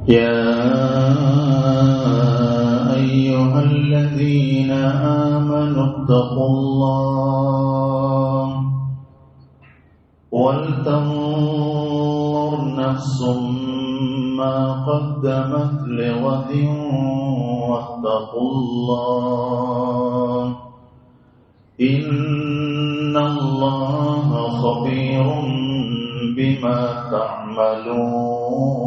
يا أيها الذين آمنوا اتقوا الله ولتنظر نفس ما قدمت لغد واتقوا الله إن الله خبير بما تعملون.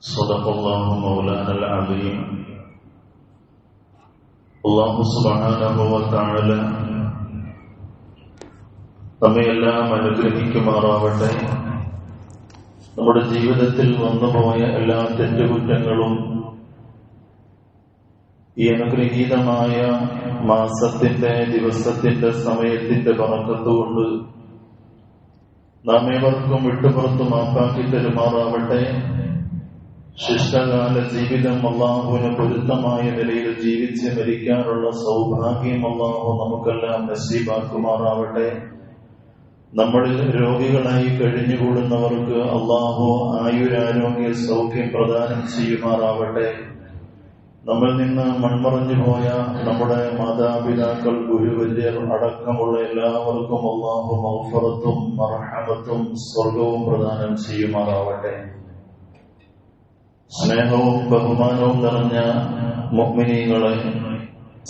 صدق الله مولانا العظيم. അല്ലാഹു സുബ്ഹാനഹു വ തആല നമ്മയെല്ലാം അനുഗ്രഹിക്കുമാറാവട്ടെ. നമ്മുടെ ജീവിതത്തിൽ വന്നുപോയ എല്ലാ തെറ്റുകുറ്റങ്ങളും ഈ അനുഗ്രഹീതമായ മാസത്തിന്റെ ദിവസത്തിന്റെ സമയത്തിന്റെ ബറക്കത്തുകൊണ്ട് നാം ഏവർക്കും വിട്ടുപുറത്ത് മാപ്പാക്കി തരുമാറാവട്ടെ. ശിഷ്ടകാല ജീവിതം അല്ലാഹുവിന് പൊരുത്തമായ നിലയിൽ ജീവിച്ച് മരിക്കാനുള്ള സൗഭാഗ്യം അല്ലാഹു നമുക്കെല്ലാം നസീബാക്കുമാറാവട്ടെ. നമ്മളിൽ രോഗികളായി കഴിഞ്ഞുകൂടുന്നവർക്ക് അല്ലാഹു ആയുരാരോഗ്യ സൗഖ്യം പ്രദാനം ചെയ്യുമാറാവട്ടെ. നമ്മിൽ നിന്ന് മൺമറഞ്ഞു പോയ നമ്മുടെ മാതാപിതാക്കൾ, ഗുരുവര്യർ അടക്കമുള്ള എല്ലാവർക്കും അല്ലാഹു മഗ്ഫിറത്തും മർഹമത്തും സ്വർഗവും പ്രദാനം ചെയ്യുമാറാവട്ടെ. സ്നേഹവും ബഹുമാനവും നിറഞ്ഞ മുഅ്മിനീങ്ങളെ,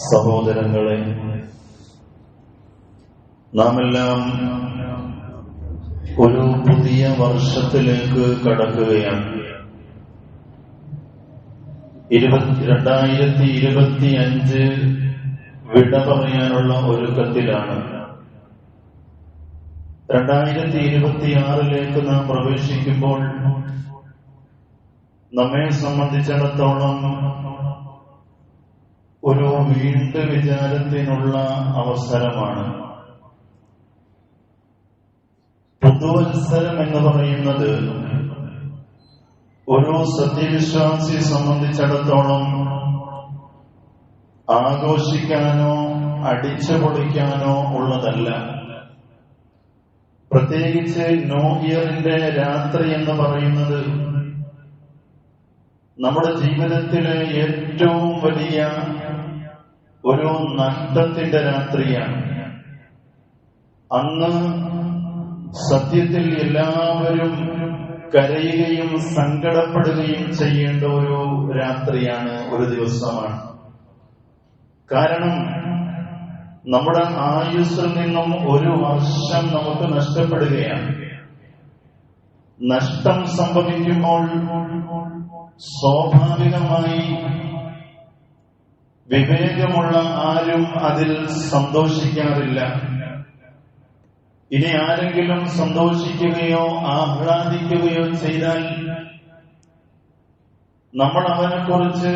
സഹോദരങ്ങളെ, നാമെല്ലാം ഒരു പുതിയ വർഷത്തിലേക്ക് കടക്കുകയാണ്. 2025 വിട പറയാനുള്ള ഒരുക്കത്തിലാണ്. 2026 നാം പ്രവേശിക്കുമ്പോൾ നമ്മെ സംബന്ധിച്ചിടത്തോളം ഒരു വീണ്ടും വിചാരത്തിനുള്ള അവസരമാണ്. പുതുവത്സരം എന്ന് പറയുന്നത് ഒരു സത്യവിശ്വാസിയെ സംബന്ധിച്ചിടത്തോളം ആഘോഷിക്കാനോ അടിച്ചു പൊളിക്കാനോ ഉള്ളതല്ല. പ്രത്യേകിച്ച് ന്യൂ ഇയറിന്റെ രാത്രി എന്ന് പറയുന്നത് നമ്മുടെ ജീവിതത്തിലെ ഏറ്റവും വലിയ ഒരു നഷ്ടത്തിന്റെ രാത്രിയാണ്. അന്ന് സത്യത്തിൽ എല്ലാവരും കരയുകയും സങ്കടപ്പെടുകയും ചെയ്യേണ്ട ഒരു രാത്രിയാണ്, ഒരു ദിവസമാണ്. കാരണം നമ്മുടെ ആയുസ്സിൽ നിന്നും ഒരു വർഷം നമുക്ക് നഷ്ടപ്പെടുകയാണ്. നഷ്ടം സംഭവിക്കുമ്പോൾ സ്വാഭാവികമായി വിവേകമുള്ള ആരും അതിൽ സന്തോഷിക്കാറില്ല. ഇനി ആരെങ്കിലും സന്തോഷിക്കുകയോ ആഹ്ലാദിക്കുകയോ ചെയ്താൽ നമ്മൾ അവനെക്കുറിച്ച്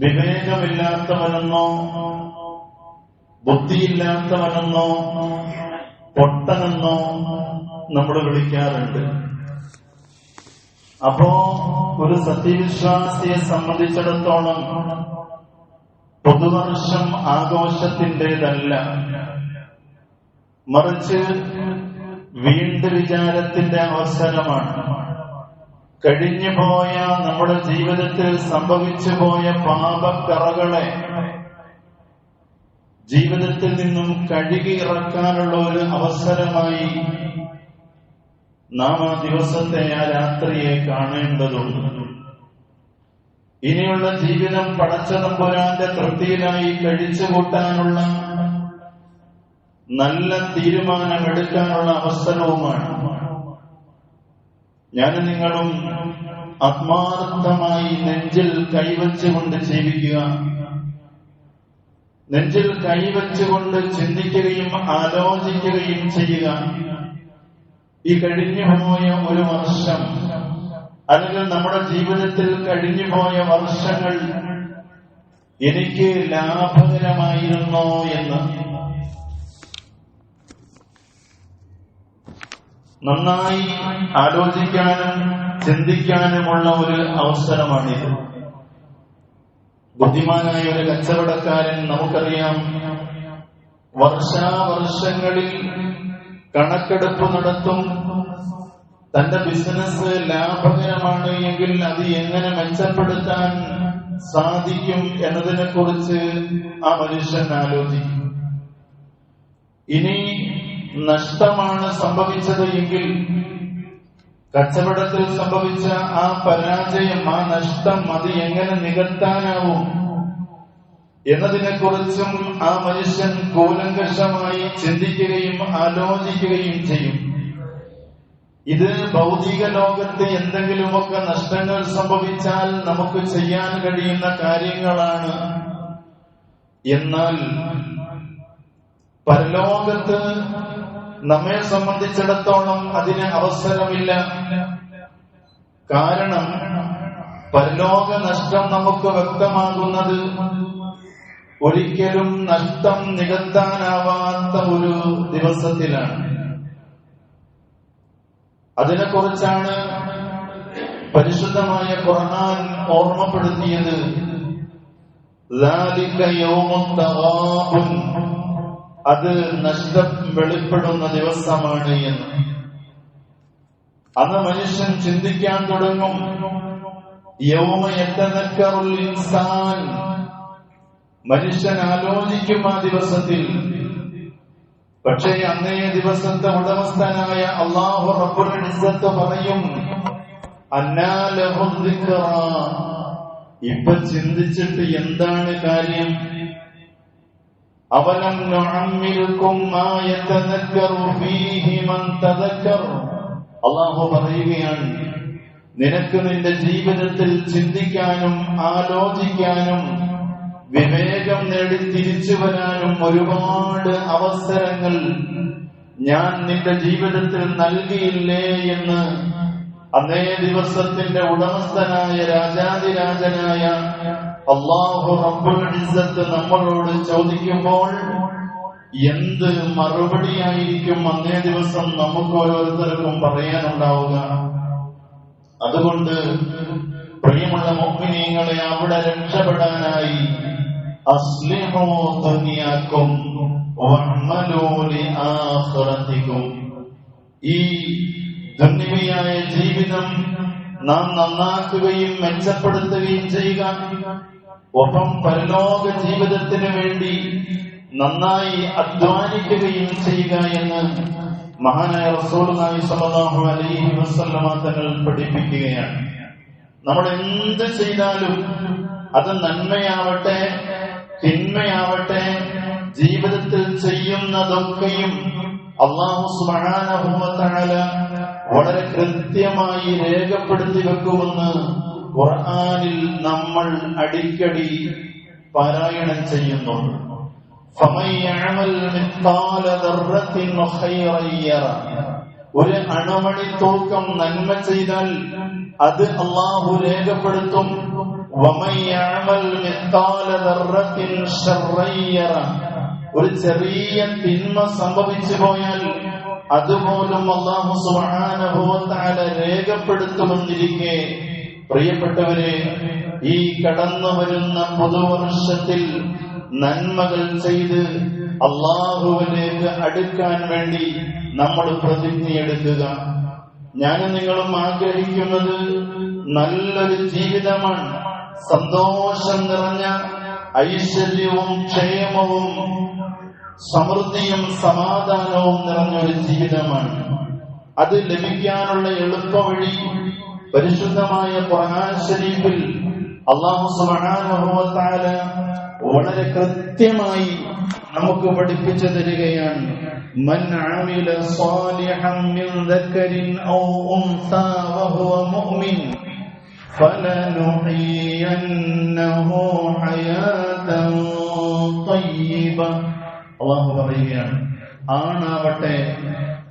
വിവേകമില്ലാത്തവനെന്നോ ബുദ്ധിയില്ലാത്തവനെന്നോ പൊട്ടനെന്നോ നമ്മൾ വിളിക്കാറുണ്ട്. അപ്പോ ഒരു സത്യവിശ്വാസിയെ സംബന്ധിച്ചിടത്തോളം പുതുവർഷം ആഘോഷത്തിൻ്റെതല്ല, മറിച്ച് വീണ്ടും വിചാരത്തിന്റെ അവസരമാണ്. കഴിഞ്ഞുപോയ നമ്മുടെ ജീവിതത്തിൽ സംഭവിച്ചു പോയ പാപക്കറകളെ ജീവിതത്തിൽ നിന്നും കഴുകി ഇറക്കാനുള്ള ഒരു അവസരമായി നാം ആ ദിവസത്തെ, ആ രാത്രിയെ കാണേണ്ടതുണ്ട്. ഇനിയുള്ള ജീവിതം പടച്ച തമ്പുരാന്റെ തൃപ്തിയിലായി കഴിച്ചുകൂട്ടാനുള്ള നല്ല തീരുമാനമെടുക്കാനുള്ള അവസരവുമാണ്. ഞാനും നിങ്ങളും ആത്മാർത്ഥമായി നെഞ്ചിൽ കൈവച്ചുകൊണ്ട് ജീവിക്കുക, നെഞ്ചിൽ കൈവച്ചുകൊണ്ട് ചിന്തിക്കുകയും ആലോചിക്കുകയും ചെയ്യുക. ഈ കഴിഞ്ഞുപോയ ഒരു വർഷം, അല്ലെങ്കിൽ നമ്മുടെ ജീവിതത്തിൽ കഴിഞ്ഞുപോയ വർഷങ്ങൾ എനിക്ക് ലാഭകരമായിരുന്നോ എന്ന് നന്നായി ആലോചിക്കാനും ചിന്തിക്കാനുമുള്ള ഒരു അവസരമാണിത്. ബുദ്ധിമാനായ ഒരു കച്ചവടക്കാരൻ, നമുക്കറിയാം, വർഷാവർഷങ്ങളിൽ കണക്കെടുപ്പ് നടത്തും. തന്റെ ബിസിനസ് ലാഭകരമാണ് എങ്കിൽ അത് എങ്ങനെ മെച്ചപ്പെടുത്താൻ സാധിക്കും എന്നതിനെ കുറിച്ച് ആ മനുഷ്യൻ ആലോചിക്കും. ഇനി നഷ്ടമാണ് സംഭവിച്ചത് എങ്കിൽ കച്ചവടത്തിൽ സംഭവിച്ച ആ പരാജയം, ആ നഷ്ടം അത് എങ്ങനെ നികത്താനാവും എന്നതിനെ കുറിച്ചും ആ മനുഷ്യൻ കൂലങ്കഷമായി ചിന്തിക്കുകയും ആലോചിക്കുകയും ചെയ്യും. ഇത് ഭൗതിക ലോകത്ത് എന്തെങ്കിലുമൊക്കെ നഷ്ടങ്ങൾ സംഭവിച്ചാൽ നമുക്ക് ചെയ്യാൻ കഴിയുന്ന കാര്യങ്ങളാണ്. എന്നാൽ പരലോകത്ത് നമ്മെ സംബന്ധിച്ചിടത്തോളം അതിന് അവസരമില്ല. കാരണം പരലോക നഷ്ടം നമുക്ക് വ്യക്തമാകുന്നത് ഒരിക്കലും നഷ്ടം നികത്താനാവാത്ത ഒരു ദിവസത്തിലാണ്. അതിനെക്കുറിച്ചാണ് പരിശുദ്ധമായ ഖുർആൻ ഓർമ്മപ്പെടുത്തിയത്. ذَلِكَ يَوْمُ التَّغَابُنِ, അത് നഷ്ടം വെളിപ്പെടുന്ന ദിവസമാണ് എന്ന്. അന്ന് മനുഷ്യൻ ചിന്തിക്കാൻ തുടങ്ങും. യൗമ യതദക്കറുൽ ഇൻസാൻ, മനുഷ്യൻ ആലോചിക്കും ആ ദിവസത്തിൽ. പക്ഷേ അന്നേ ദിവസത്തെ ഉടമസ്ഥനായ അല്ലാഹു റബ്ബുൽ ഇസ്സത്ത് പറയും, അന്നാ ലഹു ദിക്റ, ഇപ്പൊ ചിന്തിച്ചിട്ട് എന്താണ് കാര്യം? അവലം നുഅമ്മിറുകും മാ യതദക്കറു ഫീഹി മൻ തദക്കർ, അല്ലാഹു പറയുകയാണ്, നിനക്ക് നിന്റെ ജീവിതത്തിൽ ചിന്തിക്കാനും ആലോചിക്കാനും വിവേകം നേടി തിരിച്ചു വരാനും ഒരുപാട് അവസരങ്ങൾ ഞാൻ നിന്റെ ജീവിതത്തിൽ നൽകിയില്ലേ എന്ന് അന്നേ ദിവസത്തിന്റെ ഉടമസ്ഥനായ രാജാതിരാജനായ അല്ലാഹു റബ്ബുൽ ഇസ്സത്ത് നമ്മളോട് ചോദിക്കുമ്പോൾ എന്ത് മറുപടിയായിരിക്കും അന്നേ ദിവസം നമുക്ക് ഓരോരുത്തർക്കും പറയാനുണ്ടാവുക? അതുകൊണ്ട് പ്രിയമുള്ള മുഅ്മിനീങ്ങളെ, അവിടെ രക്ഷപ്പെടാനായി അസ്ലിഹൂ ദുനിയാക്കും വഅമലൂ ലിആഖിറതികും, ഈ ദുനിയായ ജീവിതം നാം നന്നാക്കുകയും മെച്ചപ്പെടുത്തുകയും ചെയ്യുക, ഒപ്പം പരലോക ജീവിതത്തിന് വേണ്ടി നന്നായി അധ്വാനിക്കുകയും ചെയ്യുക എന്ന് മഹാനായ റസൂലുള്ളാഹി സ്വല്ലല്ലാഹു അലൈഹി വസല്ലമ തങ്ങൾ പഠിപ്പിക്കുകയാണ്. നമ്മൾ എന്ത് ചെയ്താലും അത് നന്മയാവട്ടെ തിന്മയാവട്ടെ, ജീവിതത്തിൽ ചെയ്യുന്നതൊക്കെയും അല്ലാഹു സുബ്ഹാനഹു വ തആല വളരെ കൃത്യമായി രേഖപ്പെടുത്തി വെക്കുമെന്ന് ഖുർആനിൽ നമ്മൾ അടിക്കടി പാരായണം ചെയ്യുന്നുണ്ട്. ഫമൻ യഅമൽ മിത്ഖാല ദർറത്തിൻ ഖൈറൻ യറ, ഒരു അണുമണി തൂക്കം നന്മ ചെയ്താൽ അത് അല്ലാഹു രേഖപ്പെടുത്തും. വമൻ യഅമൽ മിത്ഖാല ദർറത്തിൻ ശർറൻ യറ, ഒരു ചെറിയ തിന്മ സംഭവിച്ചു പോയാൽ അതുപോലും അല്ലാഹു സുബ്ഹാനഹു വ തആല രേഖപ്പെടുത്തുമെന്നിരിക്കെ, പ്രിയപ്പെട്ടവരെ, ഈ കടന്നു വരുന്ന പുതുവർഷത്തിൽ നന്മകൾ ചെയ്ത് അല്ലാഹുവിലേക്ക് അടുക്കാൻ വേണ്ടി നമ്മൾ പ്രതിജ്ഞയെടുക്കുക. ഞാനും നിങ്ങളും ആഗ്രഹിക്കുന്നത് നല്ലൊരു ജീവിതമാണ്, സന്തോഷം നിറഞ്ഞ ഐശ്വര്യവും ക്ഷേമവും സമൃദ്ധിയും സമാധാനവും നിറഞ്ഞൊരു ജീവിതമാണ്. അത് ലഭിക്കാനുള്ള എളുപ്പവഴി പരിശുദ്ധമായ ഖുർആൻ ശരീഫിൽ അല്ലാഹു സുബ്ഹാനഹു വ തആല വളരെ കൃത്യമായി നമുക്ക് പഠിപ്പിച്ചു തരികയാണ്. മൻ അമില സാലിഹൻ മിൻ ദക്കരിൻ ഔ ഉൻസാ വഹുവ മുഅ്മിൻ ഫലനുഹ്യിയന്നഹു ഹയാതൻ തയ്യിബ. അല്ലാഹു പറയുകയാണ്, ആണാവട്ടെ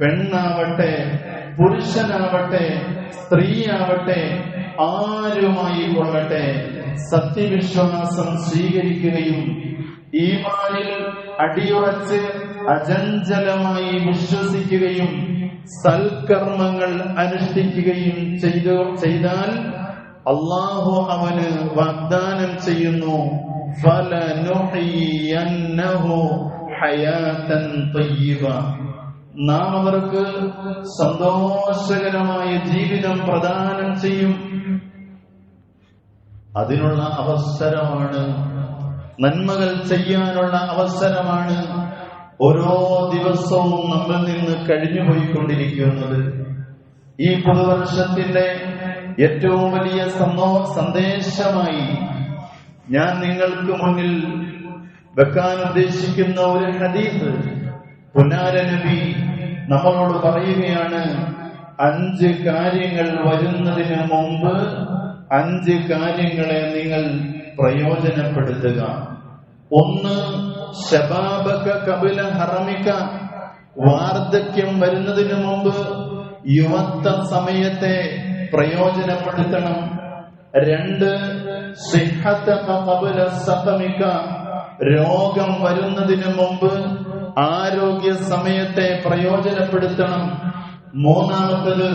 പെണ്ണാവട്ടെ പുരുഷനാവട്ടെ സ്ത്രീയാവട്ടെ ആരുമായി കൊള്ളട്ടെ, സത്യവിശ്വാസം സ്വീകരിക്കുകയും ഈമാനിൽ അടിയുറച്ച് അചഞ്ചലമായി വിശ്വസിക്കുകയും സൽക്കർമ്മങ്ങൾ അനുഷ്ഠിക്കുകയും ചെയ്താൽ അല്ലാഹു അവന് വാഗ്ദാനം ചെയ്യുന്നു, ഫലനുഹ്യിയന്നഹു ഹയാതൻ തയ്യിബ, നാം അവർക്ക് സന്തോഷകരമായ ജീവിതം പ്രദാനം ചെയ്യും. അതിനുള്ള അവസരമാണ്, നന്മകൾ ചെയ്യാനുള്ള അവസരമാണ് ഓരോ ദിവസവും നമ്മിൽ നിന്ന് കഴിഞ്ഞുപോയിക്കൊണ്ടിരിക്കുന്നത്. ഈ പുതുവർഷത്തിന്റെ ഏറ്റവും വലിയ സന്ദേശമായി ഞാൻ നിങ്ങൾക്ക് മുന്നിൽ വെക്കാൻ ഉദ്ദേശിക്കുന്ന ഒരു ഹദീസ് പുന്നാര നബി നമ്മളോട് പറയുകയാണ്. 5 കാര്യങ്ങൾ വരുന്നതിന് മുമ്പ് 5 കാര്യങ്ങളെ നിങ്ങൾ പ്രയോജനപ്പെടുത്തുക. 1, ശബാബക ഖബല ഹറമിക, വാർദ്ധക്യം വരുന്നതിന് മുമ്പ് യുവത്വ സമയത്തെ പ്രയോജനപ്പെടുത്തണം. 2, സിഹ്ഹതക ഖബല സഖമിക, രോഗം വരുന്നതിന് മുമ്പ് ആരോഗ്യ സമയത്തെ പ്രയോജനപ്പെടുത്തണം. 3,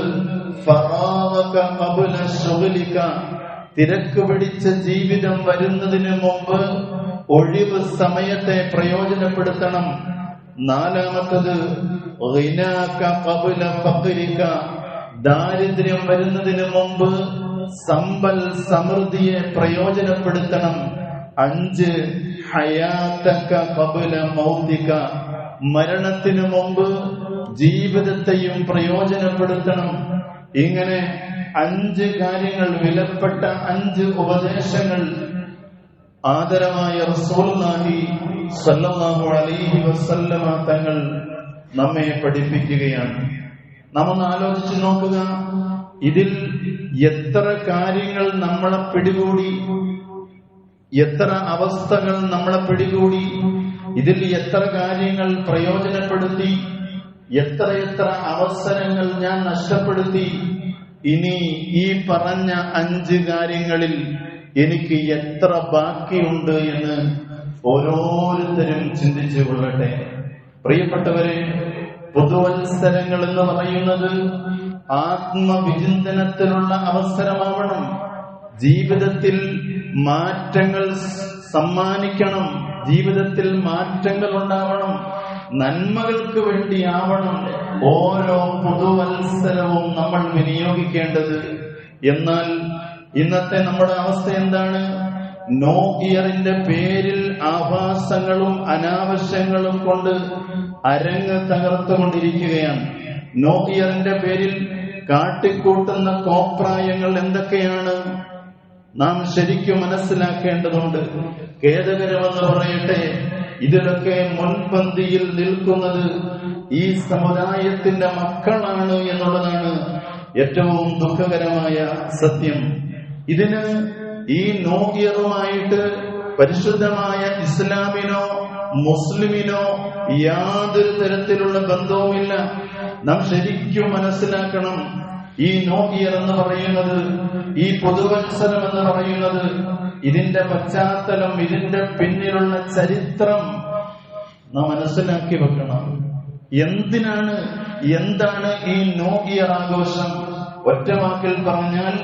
ഫറാഗക ഖബല ശുഗ്ലിക, തിരക്ക് പിടിച്ച ജീവിതം വരുന്നതിന് മുമ്പ് ഒഴിവ് സമയത്തെ പ്രയോജനപ്പെടുത്തണം. 4, ഗിനാക ഖബല ഫഖ്രിക, ദാരിദ്ര്യം വരുന്നതിന് മുമ്പ് സമ്പൽ സമൃദ്ധിയെ പ്രയോജനപ്പെടുത്തണം. 5, ഹയാതക ഖബല മൗതിക, മരണത്തിനു മുമ്പ് ജീവിതത്തെയും പ്രയോജനപ്പെടുത്തണം. ഇങ്ങനെ 5 കാര്യങ്ങൾ, വിലപ്പെട്ട 5 ഉപദേശങ്ങൾ ആദരമായ റസൂലുള്ളാഹി സ്വല്ലല്ലാഹു അലൈഹി വസല്ലമ തങ്ങൾ നമ്മെ പഠിപ്പിക്കുകയാണ്. നാം ഒന്ന് ആലോചിച്ച് നോക്കുക, ഇതിൽ എത്ര കാര്യങ്ങൾ നമ്മളെ പിടികൂടി, എത്ര അവസ്ഥകൾ നമ്മളെ പിടികൂടി, ഇതിൽ എത്ര കാര്യങ്ങൾ പ്രയോജനപ്പെടുത്തി, എത്രയെത്ര അവസരങ്ങൾ ഞാൻ നഷ്ടപ്പെടുത്തി. ഇനി ഈ പറഞ്ഞ 5 കാര്യങ്ങളിൽ എനിക്ക് എത്ര ബാക്കിയുണ്ട് എന്ന് ഓരോരുത്തരും ചിന്തിച്ചു കൊള്ളട്ടെ. പ്രിയപ്പെട്ടവരെ, പുതുവത്സരങ്ങൾ എന്ന് പറയുന്നത് ആത്മവിചിന്തനത്തിനുള്ള അവസരമാവണം. ജീവിതത്തിൽ മാറ്റങ്ങൾ സമ്മാനിക്കണം, ജീവിതത്തിൽ മാറ്റങ്ങൾ ഉണ്ടാവണം, നന്മകൾക്ക് വേണ്ടിയാവണം ഓരോ പുതുവത്സരവും നമ്മൾ വിനിയോഗിക്കേണ്ടത്. എന്നാൽ ഇന്നത്തെ നമ്മുടെ അവസ്ഥ എന്താണ്? നോ ഇയറിന്റെ പേരിൽ ആഭാസങ്ങളും അനാവശ്യങ്ങളും കൊണ്ട് അരങ്ങ് തകർത്തുകൊണ്ടിരിക്കുകയാണ്. നോ ഇയറിന്റെ പേരിൽ കാട്ടിക്കൂട്ടുന്ന കോപ്രായങ്ങൾ എന്തൊക്കെയാണ് നാം ശരിക്കും മനസ്സിലാക്കേണ്ടതുണ്ട്. ഖേദകരമെന്ന് പറയട്ടെ, ഇതിലൊക്കെ മുൻപന്തിയിൽ നിൽക്കുന്നത് ഈ സമുദായത്തിന്റെ മക്കളാണ് എന്നുള്ളതാണ് ഏറ്റവും ദുഃഖകരമായ സത്യം. ഇതിന് ഈ നോ ഇയറുമായിട്ട് പരിശുദ്ധമായ ഇസ്ലാമിനോ മുസ്ലിമിനോ യാതൊരു തരത്തിലുള്ള ബന്ധവുമില്ല. നാം ശരിക്കും മനസ്സിലാക്കണം, ഈ നോ ഇയർ എന്ന് പറയുന്നത്, ഈ പുതുവത്സരം എന്ന് പറയുന്നത്, ഇതിന്റെ പശ്ചാത്തലം, ഇതിന്റെ പിന്നിലുള്ള ചരിത്രം നാം മനസ്സിലാക്കി വെക്കണം. എന്താണ് ഈ നോ ഇയർ ആഘോഷം? ഒറ്റവാക്കിൽ പറഞ്ഞാൽ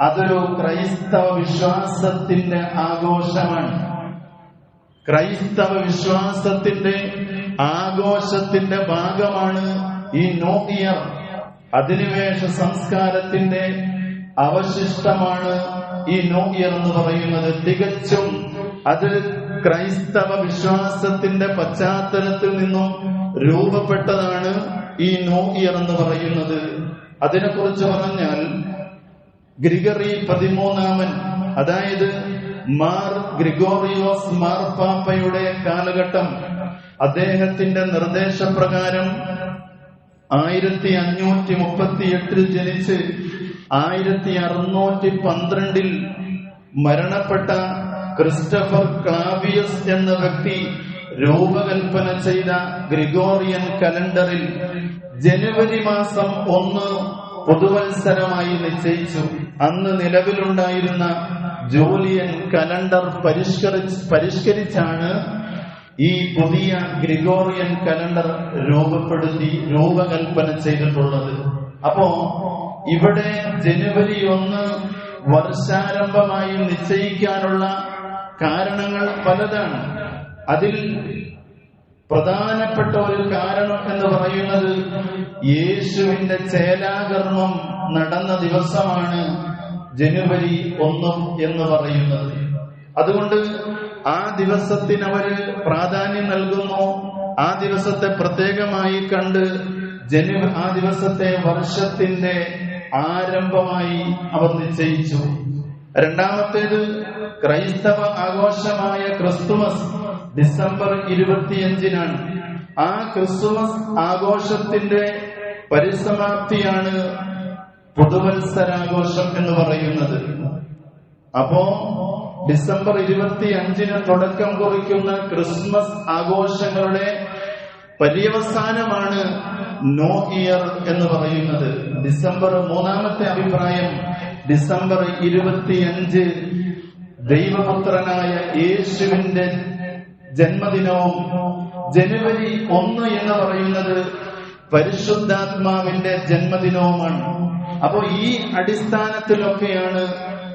അതൊരു ക്രൈസ്തവ വിശ്വാസത്തിന്റെ ആഘോഷമാണ്. ക്രൈസ്തവ വിശ്വാസത്തിന്റെ ആഘോഷത്തിന്റെ ഭാഗമാണ് ഈ നോ ഇയർ. അധിനിവേശ സംസ്കാരത്തിന്റെ അവശിഷ്ടമാണ് ഈ നോ ഇയർ എന്ന് പറയുന്നത്. തികച്ചും അത് ക്രൈസ്തവ വിശ്വാസത്തിന്റെ പശ്ചാത്തലത്തിൽ നിന്നും രൂപപ്പെട്ടതാണ് ഈ നോ ഇയർ എന്ന് പറയുന്നത്. അതിനെക്കുറിച്ച് പറഞ്ഞാൽ ഗ്രിഗറി 13-ാമൻ, അതായത് മാർ ഗ്രിഗോറിയോസ് മാർപ്പാപ്പയുടെ കാലഘട്ടം, അദ്ദേഹത്തിന്റെ നിർദ്ദേശപ്രകാരം 1538 ജനിച്ച് 1612 മരണപ്പെട്ട ക്രിസ്റ്റഫർ ക്ലാവിയസ് എന്ന വ്യക്തി രൂപകൽപ്പന ചെയ്ത ഗ്രിഗോറിയൻ കലണ്ടറിൽ ജനുവരി മാസം 1 പുതുവത്സരമായി നിശ്ചയിച്ചു. അന്ന് നിലവിലുണ്ടായിരുന്ന ജൂലിയൻ കലണ്ടർ പരിഷ്കരിച്ചാണ് ഈ പുതിയ ഗ്രിഗോറിയൻ കലണ്ടർ രൂപകൽപ്പന ചെയ്തിട്ടുള്ളത്. അപ്പോ ഇവിടെ ജനുവരി 1 വർഷാരംഭമായി നിശ്ചയിക്കാനുള്ള കാരണങ്ങൾ പലതാണ്. അതിൽ പ്രധാനപ്പെട്ട ഒരു കാരണം എന്ന് പറയുന്നത് യേശുവിന്റെ ചേലാകർമ്മം നടന്ന ദിവസമാണ് ജനുവരി 1 എന്ന് പറയുന്നത്. അതുകൊണ്ട് ആ ദിവസത്തിന് അവര് പ്രാധാന്യം നൽകുന്നു. ആ ദിവസത്തെ പ്രത്യേകമായി കണ്ട് ആ ദിവസത്തെ വർഷത്തിന്റെ ആരംഭമായി അവർ നിശ്ചയിച്ചു. രണ്ടാമത്തേത് ക്രൈസ്തവ ആഘോഷമായ ക്രിസ്തുമസ് ഡിസംബർ 25-നാണ്. ആ ക്രിസ്തുമസ് ആഘോഷത്തിന്റെ പരിസമാപ്തിയാണ് പുതുവത്സരാഘോഷം എന്ന് പറയുന്നത്. അപ്പോ ഡിസംബർ 25-ന് തുടക്കം കുറിക്കുന്ന ക്രിസ്മസ് ആഘോഷങ്ങളുടെ പര്യവസാനമാണ് ന്യൂ ഇയർ എന്ന് പറയുന്നത്. ഡിസംബർ 3-ാമത്തെ അഭിപ്രായം ഡിസംബർ 25 ദൈവപുത്രനായ യേശുവിന്റെ ജന്മദിനവും ജനുവരി 1 എന്ന് പറയുന്നത് പരിശുദ്ധാത്മാവിന്റെ ജന്മദിനവുമാണ്. അപ്പോ ഈ അടിസ്ഥാനത്തിലൊക്കെയാണ്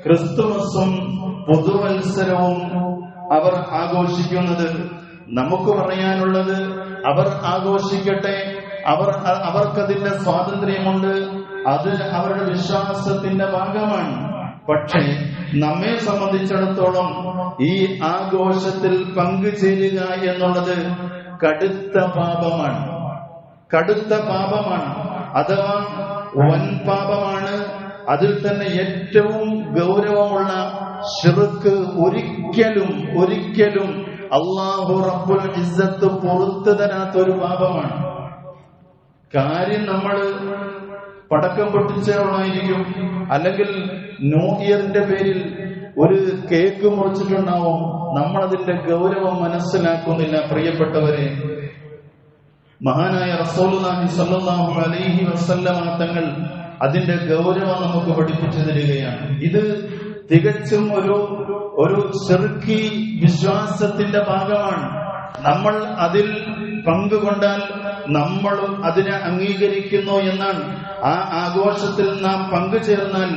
ക്രിസ്തുമസും പുതുവത്സരവും അവർ ആഘോഷിക്കുന്നത്. നമുക്ക് പറയാനുള്ളത് അവർ ആഘോഷിക്കട്ടെ, അവർക്കതിന്റെ സ്വാതന്ത്ര്യമുണ്ട്, അത് അവരുടെ വിശ്വാസത്തിന്റെ ഭാഗമാണ്. പക്ഷേ നമ്മെ സംബന്ധിച്ചിടത്തോളം ഈ ആഘോഷത്തിൽ പങ്കുചേരുക എന്നുള്ളത് കടുത്ത പാപമാണ്, അഥവാ വൻ പാപമാണ്. അതിൽ തന്നെ ഏറ്റവും ഗൗരവമുള്ള ശിർക്ക് ഒരിക്കലും അല്ലാഹു റബ്ബുൽ ഇസ്സത്ത് പുറത്തു തരാത്തൊരു പാപമാണ്. കാര്യം നമ്മള് പടക്കം പൊട്ടിച്ചവളായിരിക്കും, അല്ലെങ്കിൽ ന്യൂ ഇയറിന്റെ പേരിൽ ഒരു കേക്ക് മുറിച്ചിട്ടുണ്ടാവും. നമ്മളതിന്റെ ഗൗരവം മനസ്സിലാക്കുന്നില്ല. പ്രിയപ്പെട്ടവരെ, മഹാനായ റസൂലുള്ളാഹി സ്വല്ലല്ലാഹു അലൈഹി വസല്ലമ തങ്ങൾ അതിന്റെ ഗൗരവം നമുക്ക് പഠിപ്പിച്ചു തരികയാണ്. ഇത് തികച്ചും ഒരു ശിർക്കി വിശ്വാസത്തിന്റെ ഭാഗമാണ്. നമ്മൾ അതിൽ പങ്കുകൊണ്ടാൽ നമ്മളും അതിനെ അംഗീകരിക്കുന്നു എന്നാണ്. ആ ആഘോഷത്തിൽ നാം പങ്കുചേർന്നാൽ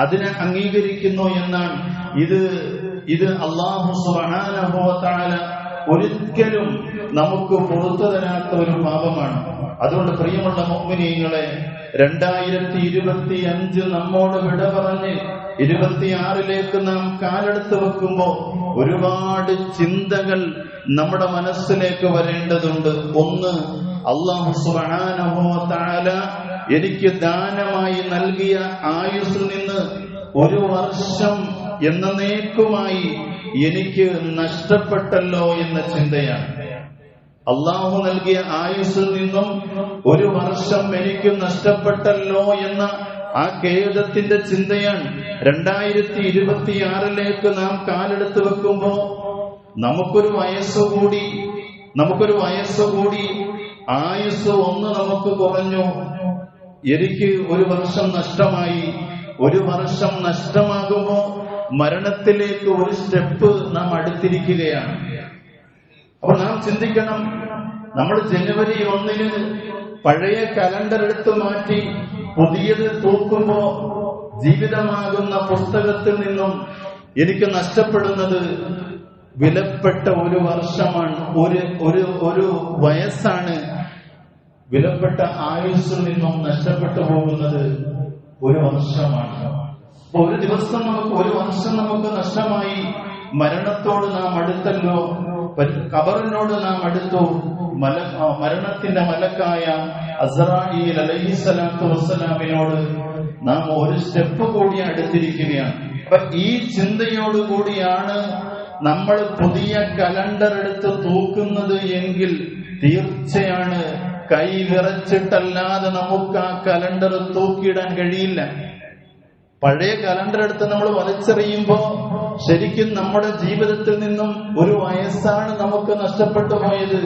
അതിനെ അംഗീകരിക്കുന്നു എന്നാണ്. ഇത് അല്ലാഹു സുബ്ഹാനഹു വ തആല ഒരിക്കലും നമുക്ക് പുറത്തു തരാത്ത ഒരു പാപമാണ്. അതുകൊണ്ട് പ്രിയമുള്ള മുഅ്മിനീങ്ങളെ, 2025 നമ്മോട് വിട പറഞ്ഞ് 26-ലേക്ക് നാം കാലെടുത്ത് വെക്കുമ്പോ ഒരുപാട് ചിന്തകൾ നമ്മുടെ മനസ്സിലേക്ക് വരേണ്ടതുണ്ട്. ഒന്ന്, അല്ലാഹു സുബ്ഹാനഹു വ തആല എനിക്ക് ദാനമായി നൽകിയ ആയുസ്സിൽ നിന്ന് 1 വർഷം എന്നേക്കുമായി എനിക്ക് നഷ്ടപ്പെട്ടല്ലോ എന്ന ചിന്തയാണ്. അള്ളാഹു നൽകിയ ആയുസ്സിൽ നിന്നും 1 വർഷം എനിക്ക് നഷ്ടപ്പെട്ടല്ലോ എന്ന ആ ഖേദത്തിന്റെ ചിന്തയാണ്. 2026-ലേക്ക് നാം കാലെടുത്ത് വെക്കുമ്പോ നമുക്കൊരു വയസ്സുകൂടി ആയുസ് 1 നമുക്ക് കുറഞ്ഞു. എനിക്ക് 1 വർഷം നഷ്ടമായി. 1 വർഷം നഷ്ടമാകുമ്പോ മരണത്തിലേക്ക് 1 സ്റ്റെപ്പ് നാം അടുത്തിരിക്കുകയാണ്. അപ്പൊ നാം ചിന്തിക്കണം, നമ്മൾ ജനുവരി 1-ന് പഴയ കലണ്ടർ എടുത്തു മാറ്റി പുതിയത് തൂക്കുമ്പോ ജീവിതമാകുന്ന പുസ്തകത്തിൽ നിന്നും എനിക്ക് നഷ്ടപ്പെടുന്നത് വിലപ്പെട്ട 1 വർഷമാണ്, ഒരു വയസ്സാണ്. വിലപ്പെട്ട ആയുസ്സിൽ നിന്നും നഷ്ടപ്പെട്ടു പോകുന്നത് 1 വർഷമാണ്. അപ്പൊ 1 ദിവസം നമുക്ക് 1 വർഷം നമുക്ക് നഷ്ടമായി. മരണത്തോട് നാം അടുത്തല്ലോ, ഖബറിനോട് നാം അടുത്തു. മരണത്തിന്റെ മലക്കായ അസ്റാഈൽ അലൈഹിസ്സലാത്തു വസ്സലാമിനോട് നാം 1 സ്റ്റെപ്പ് കൂടി അടുത്തിരിക്കുകയാണ്. അപ്പൊ ഈ ചിന്തയോടുകൂടിയാണ് നമ്മൾ പുതിയ കലണ്ടർ എടുത്ത് തൂക്കുന്നത് എങ്കിൽ തീർച്ചയാണ് കൈ വിറച്ചിട്ടല്ലാതെ നമുക്ക് ആ കലണ്ടർ തൂക്കിയിടാൻ കഴിയില്ല. പഴയ കലണ്ടർ എടുത്ത് നമ്മൾ വലിച്ചെറിയുമ്പോ ശരിക്കും നമ്മുടെ ജീവിതത്തിൽ നിന്നും 1 വയസ്സാണ് നമുക്ക് നഷ്ടപ്പെട്ടു പോയത്.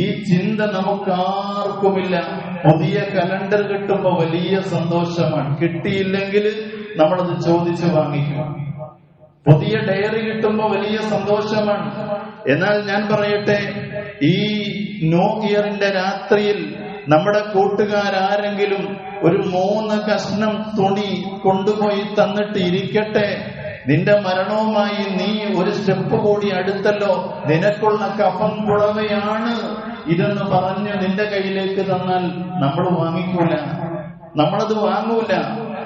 ഈ ചിന്ത നമുക്ക് ആർക്കുമില്ല. പുതിയ കലണ്ടർ കിട്ടുമ്പോ വലിയ സന്തോഷമാണ്. കിട്ടിയില്ലെങ്കിൽ നമ്മളത് ചോദിച്ചു വാങ്ങിക്കും. പുതിയ ഡയറി കിട്ടുമ്പോ വലിയ സന്തോഷമാണ്. എന്നാൽ ഞാൻ പറയട്ടെ, ഈ ന്യൂ ഇയറിന്റെ രാത്രിയിൽ നമ്മുടെ കൂട്ടുകാരെങ്കിലും 3 കഷ്ണം തുണി കൊണ്ടുപോയി തന്നിട്ട് ഇരിക്കട്ടെ, നിന്റെ മരണവുമായി നീ 1 സ്റ്റെപ്പ് കൂടി അടുത്തല്ലോ, നിനക്കുള്ള കഫൻ പുടവയാണ് ഇതെന്ന് പറഞ്ഞ് നിന്റെ കയ്യിലേക്ക് തന്നാൽ നമ്മൾ വാങ്ങിക്കൂല, നമ്മളത് വാങ്ങൂല.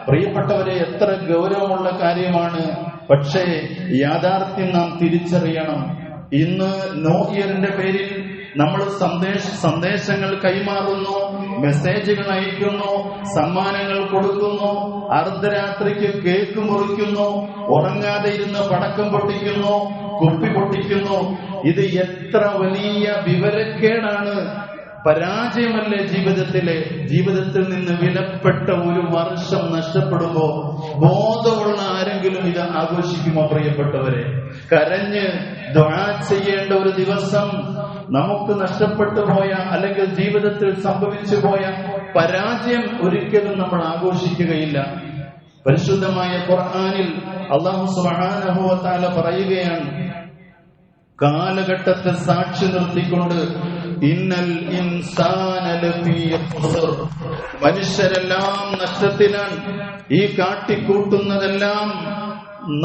പ്രിയപ്പെട്ടവരെ, എത്ര ഗൗരവമുള്ള കാര്യമാണ്. പക്ഷേ യാഥാർത്ഥ്യം നാം തിരിച്ചറിയണം. ഇന്ന് ന്യൂ ഇയറിന്റെ പേരിൽ നമ്മൾ സന്ദേശങ്ങൾ കൈമാറുന്നു, മെസ്സേജുകൾ അയക്കുന്നു, സമ്മാനങ്ങൾ കൊടുക്കുന്നു, അർദ്ധരാത്രിക്ക് കേക്ക് മുറിക്കുന്നു, ഉറങ്ങാതെ ഇരുന്ന് പടക്കം പൊട്ടിക്കുന്നു, കുപ്പി പൊട്ടിക്കുന്നു. ഇത് എത്ര വലിയ വിവരക്കേടാണ്! പരാജയമല്ലേ ജീവിതത്തിൽ നിന്ന് വിലപ്പെട്ട ഒരു വർഷം നഷ്ടപ്പെടുമ്പോ ബോധമുള്ള ആരെങ്കിലും ഇത് ആഘോഷിക്കുമോ? പ്രിയപ്പെട്ടവരെ, കരഞ്ഞ് ദുആ ചെയ്യേണ്ട ഒരു ദിവസം നമുക്ക് നഷ്ടപ്പെട്ടു പോയ, അല്ലെങ്കിൽ ജീവിതത്തിൽ സംഭവിച്ചു പോയ പരാജയം ഒരിക്കലും നമ്മൾ ആഘോഷിക്കുകയില്ല. പരിശുദ്ധമായ ഖുർആനിൽ അല്ലാഹു സുബ്ഹാനഹു വ തആല പറയുകയാണ്, കാലഘട്ടത്തെ സാക്ഷി നിർത്തിക്കൊണ്ട്, ഇന്നൽ ഇൻസാന ലഫീ ഖുസ്ർ, മനുഷ്യരെല്ലാം നഷ്ടത്തിലാണ്. ഈ കാട്ടിക്കൂട്ടുന്നതെല്ലാം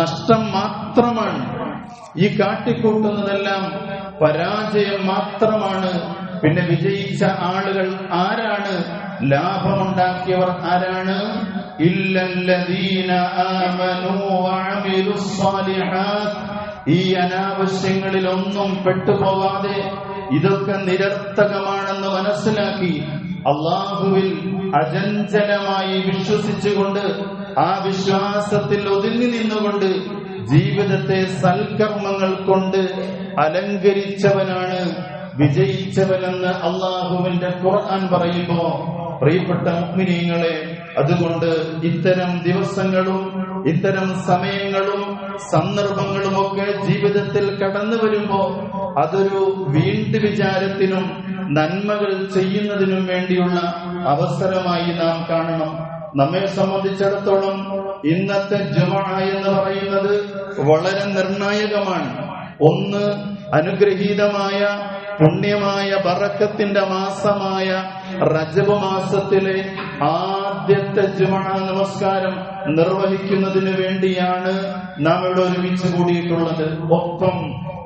നഷ്ടം മാത്രമാണ്. ഈ കാട്ടിക്കൂട്ടുന്നതെല്ലാം പരാജയം മാത്രമാണ്. പിന്നെ വിജയിച്ച ആളുകൾ ആരാണ്? ലാഭമുണ്ടാക്കിയവർ ആരാണ്? ഇല്ലല്ലദീന ആമനൂ വഅമിലുസ് സാലിഹാത്ത്. ഈ അനാവശ്യങ്ങളിലൊന്നും പെട്ടുപോകാതെ ഇതൊക്കെ നിരർത്ഥകമാണെന്ന് മനസ്സിലാക്കി അള്ളാഹുവിൽ അചഞ്ചലമായി വിശ്വസിച്ചുകൊണ്ട്, ആ വിശ്വാസത്തിൽ ഒതുങ്ങി നിന്നുകൊണ്ട് ജീവിതത്തെ സൽക്കർമ്മങ്ങൾ കൊണ്ട് അലങ്കരിച്ചവനാണ് വിജയിച്ചവനെന്ന് അള്ളാഹുവിന്റെ ഖുർആൻ പറയുമ്പോ, പ്രിയപ്പെട്ട മുഅ്മിനീങ്ങളെ, അതുകൊണ്ട് ഇത്തരം ദിവസങ്ങളും ഇത്തരം സമയങ്ങളും സന്ദർഭങ്ങളുമൊക്കെ ജീവിതത്തിൽ കടന്നു വരുമ്പോ അതൊരു വീണ്ടും വിചാരത്തിനും നന്മകൾ ചെയ്യുന്നതിനും വേണ്ടിയുള്ള അവസരമായി നാം കാണണം. നമ്മെ സംബന്ധിച്ചിടത്തോളം ഇന്നത്തെ ജുമുഅ എന്ന് പറയുന്നത് വളരെ നിർണായകമാണ്. ഒന്ന്, അനുഗ്രഹീതമായ പുണ്യമായ ബറക്കത്തിന്റെ മാസമായ റജബ് മാസത്തിലെ ആദ്യത്തെ ജുമുഅ നമസ്കാരം നിർവഹിക്കുന്നതിന് വേണ്ടിയാണ് നാം ഇവിടെ ഒരുമിച്ച് കൂടിയിട്ടുള്ളത്. ഒപ്പം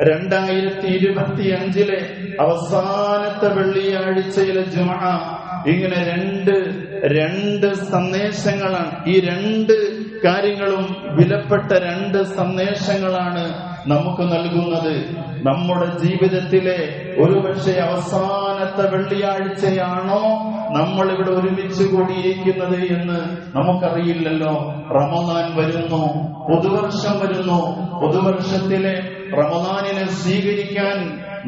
2025 അവസാനത്തെ വെള്ളിയാഴ്ചയിലെ ജുമുഅ. ഇങ്ങനെ രണ്ട് സന്ദേശങ്ങളാണ്. ഈ രണ്ട് കാര്യങ്ങളും വിലപ്പെട്ട രണ്ട് സന്ദേശങ്ങളാണ് നമുക്ക് നൽകുന്നത്. നമ്മുടെ ജീവിതത്തിലെ ഒരുപക്ഷെ അവസാനത്തെ വെള്ളിയാഴ്ചയാണോ നമ്മൾ ഇവിടെ ഒരുമിച്ച് കൂടിയിരിക്കുന്നത് എന്ന് നമുക്കറിയില്ലല്ലോ. റമദാൻ വരുന്നു, പുതുവർഷം വരുന്നു. പുതുവർഷത്തിലെ റമദാനിനെ സ്വീകരിക്കാൻ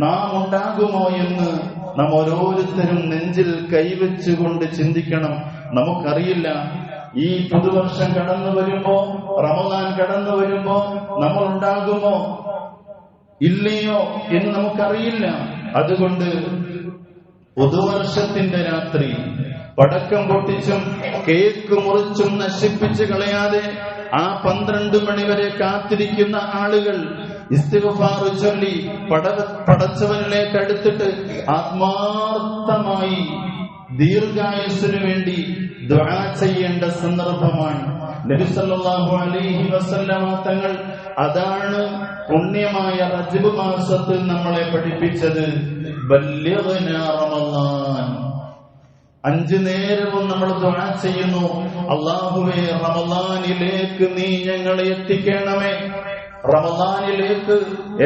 നാം ഉണ്ടാകുമോ എന്ന് നാം ഓരോരുത്തരും നെഞ്ചിൽ കൈവച്ചുകൊണ്ട് ചിന്തിക്കണം. നമുക്കറിയില്ല, ഈ പുതുവർഷം കടന്നു വരുമ്പോ, റമദാൻ കടന്നു വരുമ്പോ നമ്മൾ ഉണ്ടാകുമോ ഇല്ലയോ എന്ന് നമുക്കറിയില്ല. അതുകൊണ്ട് പുതുവർഷത്തിന്റെ രാത്രി പടക്കം പൊട്ടിച്ചും കേക്ക് മുറിച്ചും നശിപ്പിച്ച് കളയാതെ ആ 12 മണി വരെ കാത്തിരിക്കുന്ന ആളുകൾ ഇസ്തിഗ്ഫാർ ചൊല്ലി പടച്ചവനിലേക്ക് അടുത്തിട്ട് ആത്മാർത്ഥമായി ദീർഘായുസ്സിനു വേണ്ടി ദുആ ചെയ്യേണ്ട സന്ദർഭമാണ്. നബി സല്ലല്ലാഹു അലൈഹി വസല്ലമ തങ്ങൾ അതാണ് പുണ്യമായ റജബ് മാസത്തിൽ നമ്മളെ പഠിപ്പിച്ചത്. ബല്ലിഗ്നാ റമളാൻ. 5 നേരവും നമ്മൾ ദുആ ചെയ്യുന്നു, അല്ലാഹുവേ റമളാനിലേക്ക് നീ ഞങ്ങളെ എത്തിക്കണമേ, റമളാനിലേക്ക്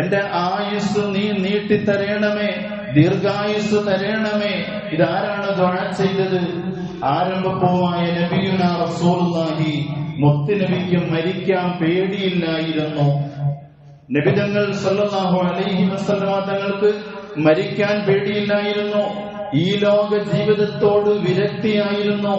എന്റെ ആയുസ് നീ നീട്ടിത്തരണമേ, ദീർഘായുസ് തരണമേ. ഇതാരാണ് ദുആ ചെയ്തത്? ആരംഭപ്പൂവായ നബിയുനാ റസൂലുള്ളാഹി. മുത്തുനബിക്ക് മരിക്കാൻ പേടിയില്ലായിരുന്നു. നബിതങ്ങൾ സല്ലല്ലാഹു അലൈഹി വസല്ലമ തങ്ങൾക്ക് മരിക്കാൻ പേടിയില്ലായിരുന്നു. ഈ ലോക ജീവിതത്തോട് വിരക്തിയായിരുന്നു.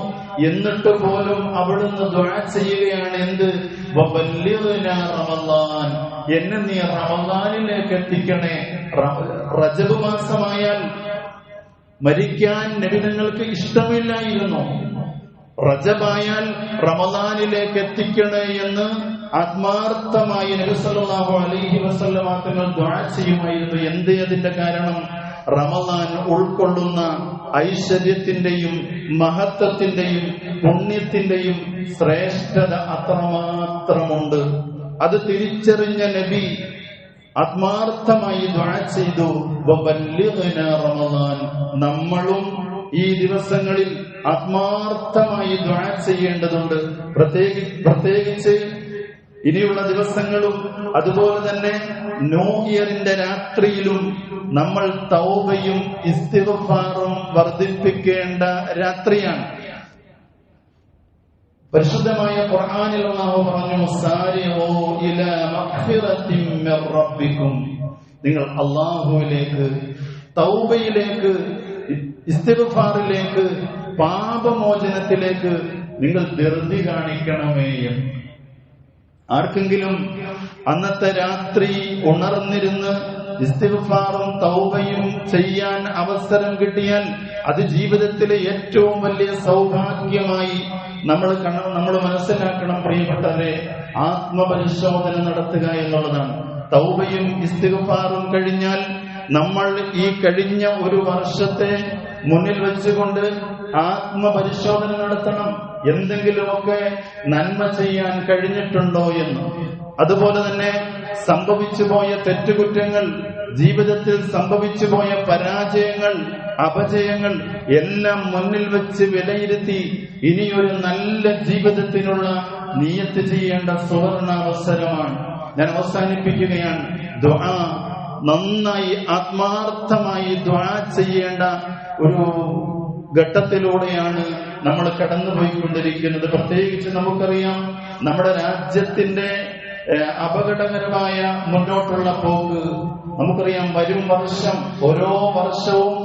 എന്നിട്ട് പോലും അവിടുന്ന് ദുആ ചെയ്യുകയാണ്. എന്ത്? വബല്ലിഗ്നാ റമളാൻ, എന്നെ നീ റമളാനിലേക്ക് എത്തിക്കണേ. റജബ് മാസമായാൽ മരിക്കാൻ നബിതങ്ങൾക്ക് ഇഷ്ടമില്ലായിരുന്നു. റജബായാൽ റമളാനിലേക്ക് എത്തിക്കണേ എന്ന് ആത്മാർത്ഥമായി നബി സല്ലല്ലാഹു അലൈഹി വസല്ലമ തങ്ങൾ ദുആ ചെയ്യുമായിരുന്നു. എന്ത് അതിന്റെ കാരണം? റമളാൻ ഉൾക്കൊള്ളുന്ന ഐശ്വര്യത്തിന്റെയും മഹത്വത്തിന്റെയും പുണ്യത്തിന്റെയും ശ്രേഷ്ഠത അത്രമാത്രമുണ്ട്. അത് തിരിച്ചറിഞ്ഞ നബി ആത്മാർത്ഥമായി ദുആ ചെയ്തു. വബല്ലിഗ്നാ റമളാൻ, നമ്മളും ഈ ദിവസങ്ങളിൽ ആത്മാർത്ഥമായി ദുആ ചെയ്യേണ്ടതുണ്ട്. പ്രത്യേകിച്ച് ഇനിയുള്ള ദിവസങ്ങളും അതുപോലെ തന്നെ ന്യൂ ഇയറിന്റെ രാത്രിയിലും നമ്മൾ തൗബയും ഇസ്തിഗ്ഫാറും വർദ്ധിപ്പിക്കേണ്ട രാത്രിയാണ്. പരിശുദ്ധമായ ഖുർആനിൽ അല്ലാഹു പറഞ്ഞു, സാരിഊ ഇലാ മഗ്ഫിറത്തിൻ മിർ റബ്ബിക്കും, നിങ്ങൾ അല്ലാഹുവിലേക്ക്, തൗബയിലേക്ക്, ഇസ്തിഗ്ഫാറിലേക്ക്, പാപമോചനത്തിലേക്ക് നിങ്ങൾ ധൃതി കാണിക്കണമേ. ആർക്കെങ്കിലും അന്നത്തെ രാത്രി ഉണർന്നിരുന്ന് ഇസ്തിഗ്ഫാറും തൗബയും ചെയ്യാൻ അവസരം കിട്ടിയാൽ അത് ജീവിതത്തിലെ ഏറ്റവും വലിയ സൗഭാഗ്യമായി നമ്മൾ മനസ്സിലാക്കണം. പ്രിയപ്പെട്ടവരെ, ആത്മപരിശോധന നടത്തുക എന്നുള്ളതാണ്. തൗബയും ഇസ്തിഗ്ഫാറും കഴിഞ്ഞാൽ നമ്മൾ ഈ കഴിഞ്ഞ ഒരു വർഷത്തെ മുന്നിൽ വെച്ചുകൊണ്ട് ആത്മപരിശോധന നടത്തണം. എന്തെങ്കിലുമൊക്കെ നന്മ ചെയ്യാൻ കഴിഞ്ഞിട്ടുണ്ടോ എന്ന്. അതുപോലെ തന്നെ സംഭവിച്ചു പോയ തെറ്റുകുറ്റങ്ങൾ, ജീവിതത്തിൽ സംഭവിച്ചു പോയ പരാജയങ്ങൾ, അപജയങ്ങൾ എല്ലാം മുന്നിൽ വെച്ച് വിലയിരുത്തി ഇനിയൊരു നല്ല ജീവിതത്തിനുള്ള നിയ്യത്ത് ചെയ്യേണ്ട സുവർണാവസരമാണ്. ഞാൻ അവസാനിപ്പിക്കുകയാണ്. ദുആ, നന്നായി ആത്മാർത്ഥമായി ദുആ ചെയ്യേണ്ട ഒരു ഘട്ടത്തിലൂടെയാണ് നമ്മൾ കടന്നുപോയിക്കൊണ്ടിരിക്കുന്നത്. പ്രത്യേകിച്ച് നമുക്കറിയാം, നമ്മുടെ രാജ്യത്തിന്റെ അപകടകരമായ മുന്നോട്ടുള്ള പോക്ക് നമുക്കറിയാം. വരും വർഷം, ഓരോ വർഷവും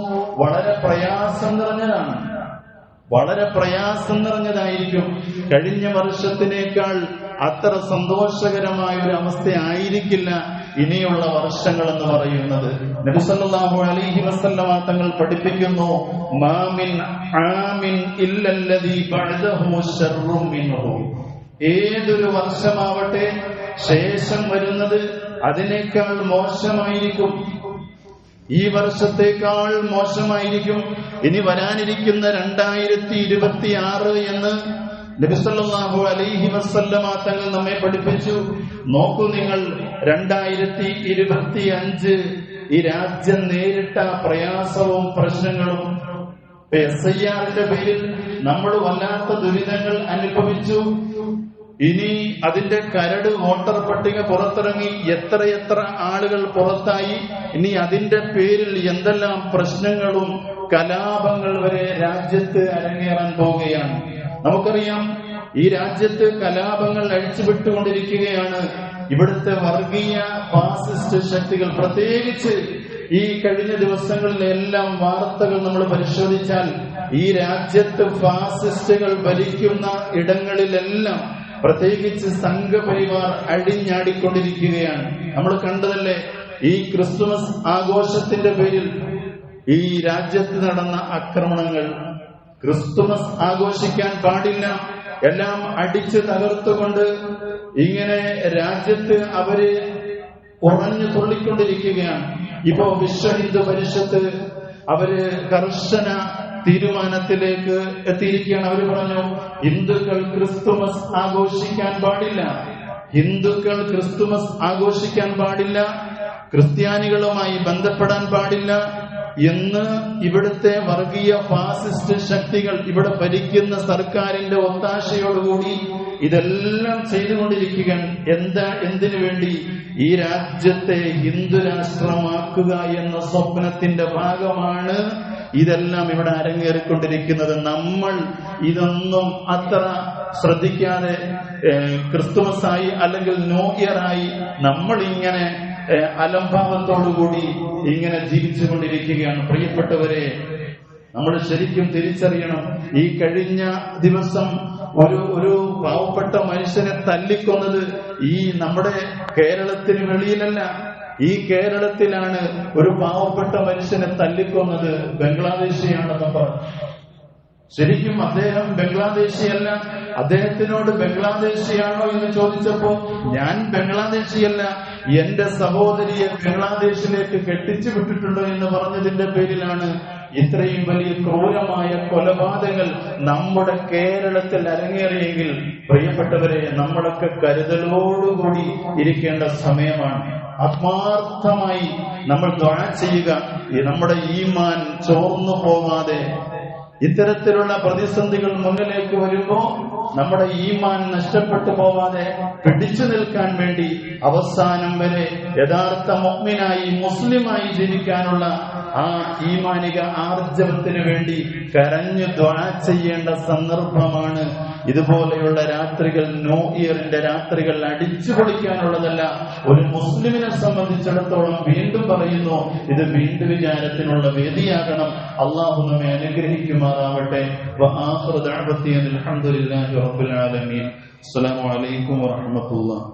വളരെ പ്രയാസം നിറഞ്ഞതാണ്, വളരെ പ്രയാസം നിറഞ്ഞതായിരിക്കും. കഴിഞ്ഞ വർഷത്തിനേക്കാൾ അത്ര സന്തോഷകരമായ ഒരു അവസ്ഥ ആയിരിക്കില്ല ഇനിയുള്ള വർഷങ്ങൾ എന്ന് പറയുന്നത്. നബി സല്ലല്ലാഹു അലൈഹി വസല്ലമ തങ്ങൾ പഠിപ്പിക്കുന്നു, മാ മിൻ ആമിൻ ഇല്ലല്ലദീ ബഅദഹു ശർറുൻ മിൻഹു. ഏതൊരു വർഷമാവട്ടെ ശേഷം വരുന്നത് അതിനേക്കാൾ മോശമായിരിക്കും, ഈ വർഷത്തേക്കാൾ മോശമായിരിക്കും ഇനി വരാനിരിക്കുന്ന 2026 എന്ന് നബി സല്ലല്ലാഹു അലൈഹി വസല്ലമ തങ്ങൾ നമ്മെ പഠിപ്പിച്ചു. നോക്കൂ നിങ്ങൾ, 2025 ഈ രാജ്യം നേരിട്ട പ്രയാസവും പ്രശ്നങ്ങളും, SIR-ന്റെ പേരിൽ നമ്മൾ വല്ലാത്ത ദുരിതങ്ങൾ അനുഭവിച്ചു. ഇനി അതിന്റെ കരട് വോട്ടർ പട്ടിക പുറത്തിറങ്ങി, എത്രയെത്ര ആളുകൾ പുറത്തായി. ഇനി അതിന്റെ പേരിൽ എന്തെല്ലാം പ്രശ്നങ്ങളും കലാപങ്ങൾ വരെ രാജ്യത്ത് അരങ്ങേറാൻ പോവുകയാണ്. നമുക്കറിയാം, ഈ രാജ്യത്ത് കലാപങ്ങൾ അഴിച്ചുവിട്ടുകൊണ്ടിരിക്കുകയാണ്. ഇവിടുത്തെ വർഗീയ ഫാസിസ്റ്റ് ശക്തികൾ, പ്രത്യേകിച്ച് ഈ കഴിഞ്ഞ ദിവസങ്ങളിലെല്ലാം വാർത്തകൾ നമ്മൾ പരിശോധിച്ചാൽ ഈ രാജ്യത്ത് ഫാസിസ്റ്റുകൾ ഭരിക്കുന്ന ഇടങ്ങളിലെല്ലാം പ്രത്യേകിച്ച് സംഘപരിവാർ അടിഞ്ഞാടിക്കൊണ്ടിരിക്കുകയാണ്. നമ്മൾ കണ്ടതല്ലേ ഈ ക്രിസ്തുമസ് ആഘോഷത്തിന്റെ പേരിൽ ഈ രാജ്യത്ത് നടന്ന ആക്രമണങ്ങൾ. ക്രിസ്തുമസ് ആഘോഷിക്കാൻ പാടില്ല, എല്ലാം അടിച്ചു തകർത്തുകൊണ്ട് ഇങ്ങനെ രാജ്യത്ത് അവര് ഉറഞ്ഞു തുള്ളിക്കൊണ്ടിരിക്കുകയാണ്. ഇപ്പോ വിശ്വ ഹിന്ദു പരിഷത്ത് അവര് കർശന തീരുമാനത്തിലേക്ക് എത്തിയിരിക്കുകയാണ്. അവർ പറഞ്ഞു, ഹിന്ദുക്കൾ ക്രിസ്തുമസ് ആഘോഷിക്കാൻ പാടില്ല, ഹിന്ദുക്കൾ ക്രിസ്തുമസ് ആഘോഷിക്കാൻ പാടില്ല, ക്രിസ്ത്യാനികളുമായി ബന്ധപ്പെടാൻ പാടില്ല എന്ന് ഇവിടുത്തെ വർഗീയ ഫാസിസ്റ്റ് ശക്തികൾ, ഇവിടെ ഭരിക്കുന്ന സർക്കാരിന്റെ ഒത്താശയോടുകൂടി ഇതെല്ലാം ചെയ്തുകൊണ്ടിരിക്കുകയാണ്. എന്തിനു വേണ്ടി? ഈ രാജ്യത്തെ ഹിന്ദു രാഷ്ട്രമാക്കുക എന്ന സ്വപ്നത്തിന്റെ ഭാഗമാണ് ഇതെല്ലാം ഇവിടെ അരങ്ങേറിക്കൊണ്ടിരിക്കുന്നത്. നമ്മൾ ഇതൊന്നും അത്ര ശ്രദ്ധിക്കാതെ ക്രിസ്തുമസായി അല്ലെങ്കിൽ ന്യൂ ഇയറായി നമ്മൾ ഇങ്ങനെ അലംഭാവത്തോടുകൂടി ഇങ്ങനെ ജീവിച്ചു കൊണ്ടിരിക്കുകയാണ്. പ്രിയപ്പെട്ടവരെ, നമ്മൾ ശരിക്കും തിരിച്ചറിയണം, ഈ കഴിഞ്ഞ ദിവസം ഒരു പാവപ്പെട്ട മനുഷ്യനെ തല്ലിക്കൊന്നത് ഈ നമ്മുടെ കേരളത്തിന് വെളിയിലല്ല, ഈ കേരളത്തിലാണ് ഒരു പാവപ്പെട്ട മനുഷ്യനെ തല്ലിക്കൊന്നത്. ബംഗ്ലാദേശിയാണെന്ന് പറഞ്ഞു. ശരിക്കും അദ്ദേഹം ബംഗ്ലാദേശിയല്ല. അദ്ദേഹത്തിനോട് ബംഗ്ലാദേശിയാണോ എന്ന് ചോദിച്ചപ്പോ ഞാൻ ബംഗ്ലാദേശിയല്ല, എന്റെ സഹോദരിയെ ബംഗ്ലാദേശിലേക്ക് കെട്ടിച്ചു വിട്ടിട്ടുണ്ടോ എന്ന് പറഞ്ഞതിന്റെ പേരിലാണ് ഇത്രയും വലിയ ക്രൂരമായ കൊലപാതകങ്ങൾ നമ്മുടെ കേരളത്തിൽ അരങ്ങേറിയെങ്കിൽ പ്രിയപ്പെട്ടവരെ, നമ്മളൊക്കെ കരുതലോടുകൂടി ഇരിക്കേണ്ട സമയമാണ്. ആത്മാർത്ഥമായി നമ്മൾ ദുആ ചെയ്യുക. നമ്മുടെ ഈമാൻ ചോർന്നു പോകാതെ ഇത്തരത്തിലുള്ള പ്രതിസന്ധികൾ മുന്നിലേക്ക് വരുമ്പോ നമ്മുടെ ഈമാൻ നഷ്ടപ്പെട്ടു പോവാതെ പിടിച്ചു നിൽക്കാൻ വേണ്ടി അവസാനം വരെ യഥാർത്ഥ മുഅ്മിനായി മുസ്ലിമായി ജീവിക്കാനുള്ള ആ ഈമാനിക ആർജവത്തിന് വേണ്ടി കരഞ്ഞു ദുആ ചെയ്യേണ്ട സന്ദർഭമാണ് ഇതുപോലെയുള്ള രാത്രികൾ. ന്യൂ ഇയറിന്റെ രാത്രികൾ അടിച്ചു പൊളിക്കാനുള്ളതല്ല. ഒരു മുസ്ലിമിനെ സംബന്ധിച്ചിടത്തോളം വീണ്ടും പറയുന്നു, ഇത് വീണ്ടും വിചാരത്തിനുള്ള വേദിയാകണം. അള്ളാഹു നമ്മെ അനുഗ്രഹിക്കുമാറാവട്ടെ. വആഖിറു ദഅവതി അൽഹംദുലില്ലാഹി റബ്ബിൽ ആലമീൻ. അസ്സലാമു അലൈക്കും വറഹ്മത്തുള്ളാഹി.